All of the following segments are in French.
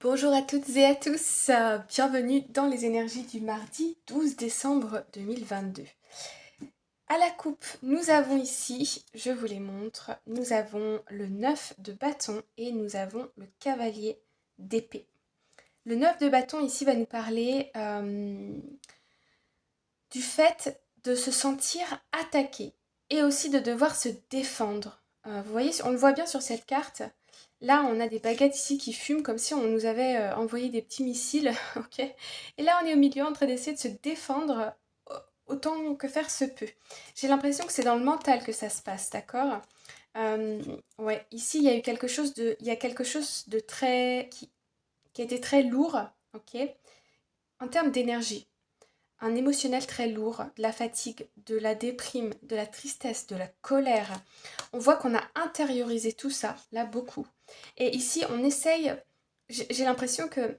Bonjour à toutes et à tous, bienvenue dans les énergies du mardi 12 décembre 2022. À la coupe, nous avons ici, je vous les montre, nous avons le 9 de bâton et nous avons le cavalier d'épée. Le 9 de bâton ici va nous parler du fait de se sentir attaqué et aussi de devoir se défendre. Vous voyez, on le voit bien sur cette carte. Là, on a des baguettes ici qui fument comme si on nous avait envoyé des petits missiles, ok. Et là, on est au milieu en train d'essayer de se défendre autant que faire se peut. J'ai l'impression que c'est dans le mental que ça se passe, d'accord. Ouais, ici, il y a eu quelque chose de, il y a quelque chose de très, qui a été très lourd, ok, en termes d'énergie. Un émotionnel très lourd, de la fatigue, de la déprime, de la tristesse, de la colère. On voit qu'on a intériorisé tout ça, là, beaucoup. Et ici, on essaye, j'ai l'impression que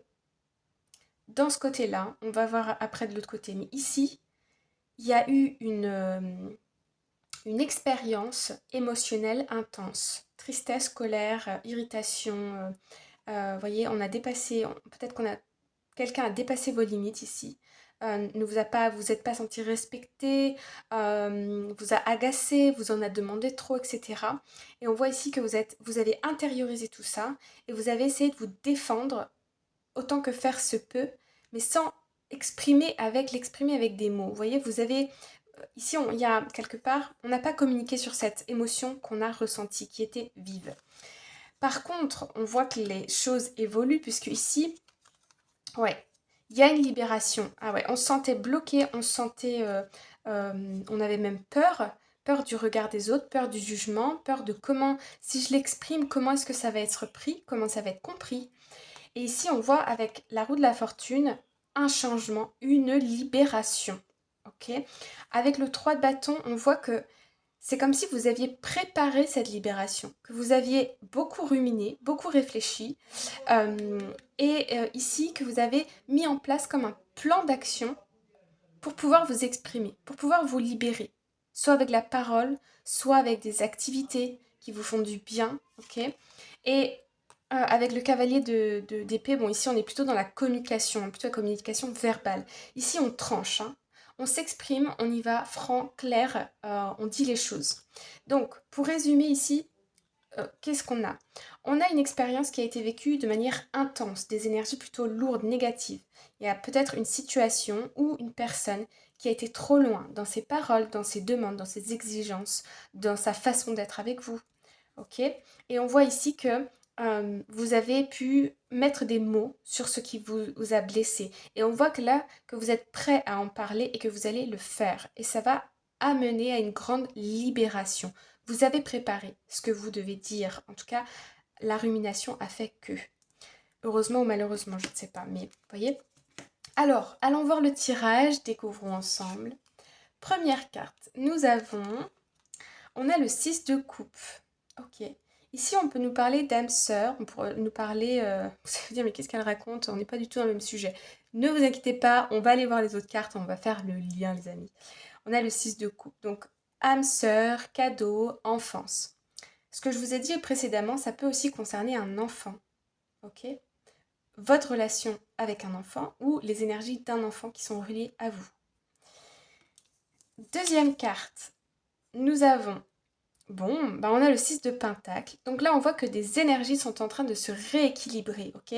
dans ce côté-là, on va voir après de l'autre côté, mais ici, il y a eu une expérience émotionnelle intense. Tristesse, colère, irritation. Vous voyez, on a dépassé, peut-être qu'on a, quelqu'un a dépassé vos limites ici. Ne vous a pas, vous êtes pas senti respecté, vous a agacé, vous en a demandé trop, etc. Et on voit ici que vous avez intériorisé tout ça et vous avez essayé de vous défendre autant que faire se peut, mais sans l'exprimer avec des mots. Vous voyez, vous avez ici, il y a quelque part, on n'a pas communiqué sur cette émotion qu'on a ressentie, qui était vive. Par contre, on voit que les choses évoluent, puisque ici, ouais, il y a une libération. Ah ouais, on se sentait bloqué, on se sentait, on avait même peur, peur du regard des autres, peur du jugement, peur de comment, si je l'exprime, comment est-ce que ça va être pris, comment ça va être compris. Et ici, on voit avec la roue de la fortune un changement, une libération. Ok. Avec le 3 de bâton, on voit que c'est comme si vous aviez préparé cette libération, que vous aviez beaucoup ruminé, beaucoup réfléchi, ici que vous avez mis en place comme un plan d'action pour pouvoir vous exprimer, pour pouvoir vous libérer, soit avec la parole, soit avec des activités qui vous font du bien, ok. Et avec le cavalier d'épée, bon ici on est plutôt dans la communication, plutôt la communication verbale. Ici on tranche, hein. On s'exprime, on y va franc, clair, on dit les choses. Donc pour résumer ici, qu'est-ce qu'on a? On a une expérience qui a été vécue de manière intense, des énergies plutôt lourdes, négatives. Il y a peut-être une situation ou une personne qui a été trop loin dans ses paroles, dans ses demandes, dans ses exigences, dans sa façon d'être avec vous. Ok. Et on voit ici que vous avez pu mettre des mots sur ce qui vous a blessé. Et on voit que là, que vous êtes prêt à en parler et que vous allez le faire. Et ça va amener à une grande libération. Vous avez préparé ce que vous devez dire. En tout cas, la rumination a fait que. Heureusement ou malheureusement, je ne sais pas. Mais vous voyez. Alors, allons voir le tirage. Découvrons ensemble. Première carte. On a le 6 de coupe. Ok. Ici, on peut nous parler d'âme sœur, on pourrait nous parler... vous allez vous dire, mais qu'est-ce qu'elle raconte? On n'est pas du tout dans le même sujet. Ne vous inquiétez pas, on va aller voir les autres cartes, on va faire le lien, les amis. On a le 6 de coupe. Donc, âme sœur, cadeau, enfance. Ce que je vous ai dit précédemment, ça peut aussi concerner un enfant. Ok. Votre relation avec un enfant ou les énergies d'un enfant qui sont reliées à vous. Deuxième carte, nous avons... Bon, bah on a le 6 de pentacle. Donc là, on voit que des énergies sont en train de se rééquilibrer, ok?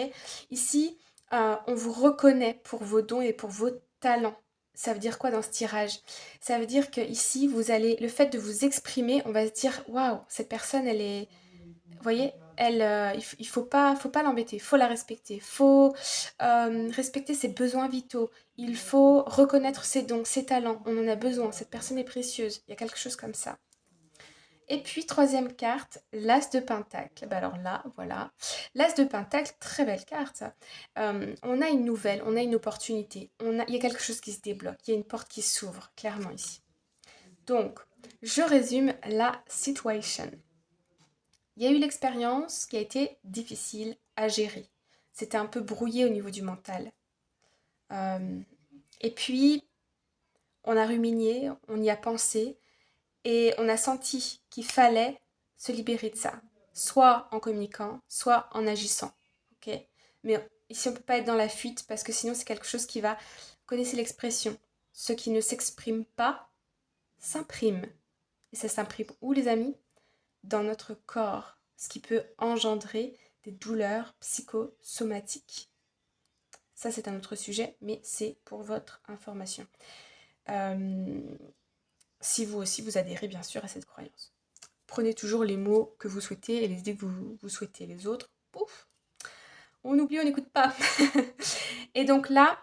Ici, on vous reconnaît pour vos dons et pour vos talents. Ça veut dire quoi dans ce tirage? Ça veut dire que ici, vous allez, le fait de vous exprimer, on va se dire, waouh, cette personne, elle est, vous voyez, elle, il faut pas l'embêter, il faut la respecter, il faut respecter ses besoins vitaux, il faut reconnaître ses dons, ses talents. On en a besoin, cette personne est précieuse. Il y a quelque chose comme ça. Et puis, troisième carte, l'As de Pentacle. Bah alors là, voilà. L'As de Pentacle, très belle carte. On a une nouvelle, on a une opportunité. Il y a quelque chose qui se débloque. Il y a une porte qui s'ouvre, clairement ici. Donc, je résume la situation. Il y a eu l'expérience qui a été difficile à gérer. C'était un peu brouillé au niveau du mental. Et puis, on a ruminé, on y a pensé. Et on a senti qu'il fallait se libérer de ça, soit en communiquant, soit en agissant. Ok. Mais ici, on ne peut pas être dans la fuite parce que sinon, c'est quelque chose qui va... Vous connaissez l'expression, ce qui ne s'exprime pas s'imprime. Et ça s'imprime où, les amis? Dans notre corps, ce qui peut engendrer des douleurs psychosomatiques. Ça, c'est un autre sujet, mais c'est pour votre information. Si vous aussi, vous adhérez bien sûr à cette croyance. Prenez toujours les mots que vous souhaitez et les idées que vous souhaitez. Les autres, pouf, on oublie, on n'écoute pas. Et donc là,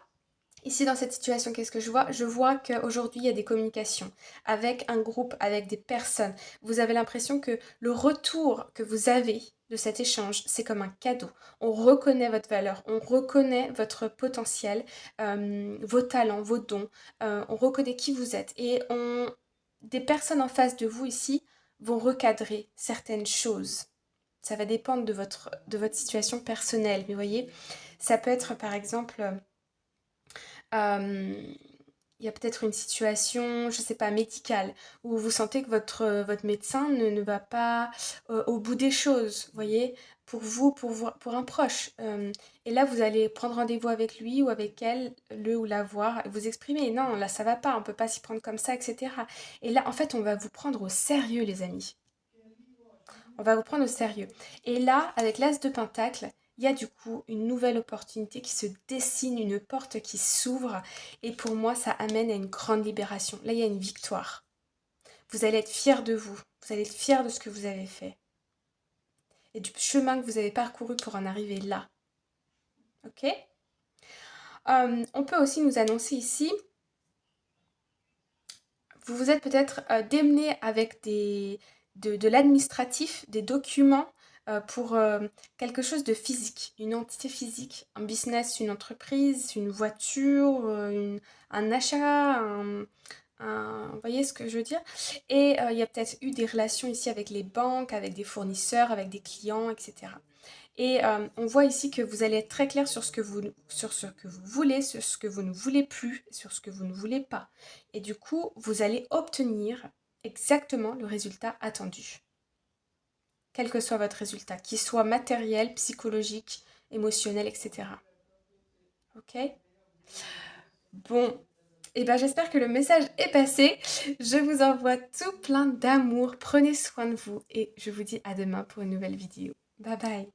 ici dans cette situation, qu'est-ce que je vois? Je vois qu'aujourd'hui, il y a des communications avec un groupe, avec des personnes. Vous avez l'impression que le retour que vous avez de cet échange, c'est comme un cadeau. On reconnaît votre valeur, on reconnaît votre potentiel, vos talents, vos dons, on reconnaît qui vous êtes. Et des personnes en face de vous ici vont recadrer certaines choses. Ça va dépendre de votre situation personnelle. Mais voyez, ça peut être par exemple... il y a peut-être une situation, je ne sais pas, médicale, où vous sentez que votre médecin ne va pas au bout des choses, vous voyez, pour vous, pour un proche. Et là, vous allez prendre rendez-vous avec lui ou avec elle, le ou la voir, et vous exprimer, non, là, ça va pas, on peut pas s'y prendre comme ça, etc. Et là, en fait, on va vous prendre au sérieux, les amis. On va vous prendre au sérieux. Et là, avec l'As de Pentacle, il y a du coup une nouvelle opportunité qui se dessine, une porte qui s'ouvre. Et pour moi, ça amène à une grande libération. Là, il y a une victoire. Vous allez être fiers de vous. Vous allez être fiers de ce que vous avez fait. Et du chemin que vous avez parcouru pour en arriver là. Ok? On peut aussi nous annoncer ici, vous vous êtes peut-être démené avec de l'administratif, des documents pour quelque chose de physique, une entité physique, un business, une entreprise, une voiture, un achat, vous voyez ce que je veux dire? Et il y a peut-être eu des relations ici avec les banques, avec des fournisseurs, avec des clients, etc. Et on voit ici que vous allez être très clair sur ce que vous voulez, sur ce que vous ne voulez plus, sur ce que vous ne voulez pas. Et du coup, vous allez obtenir exactement le résultat attendu. Quel que soit votre résultat, qu'il soit matériel, psychologique, émotionnel, etc. Ok? Bon, et ben j'espère que le message est passé. Je vous envoie tout plein d'amour. Prenez soin de vous et je vous dis à demain pour une nouvelle vidéo. Bye bye.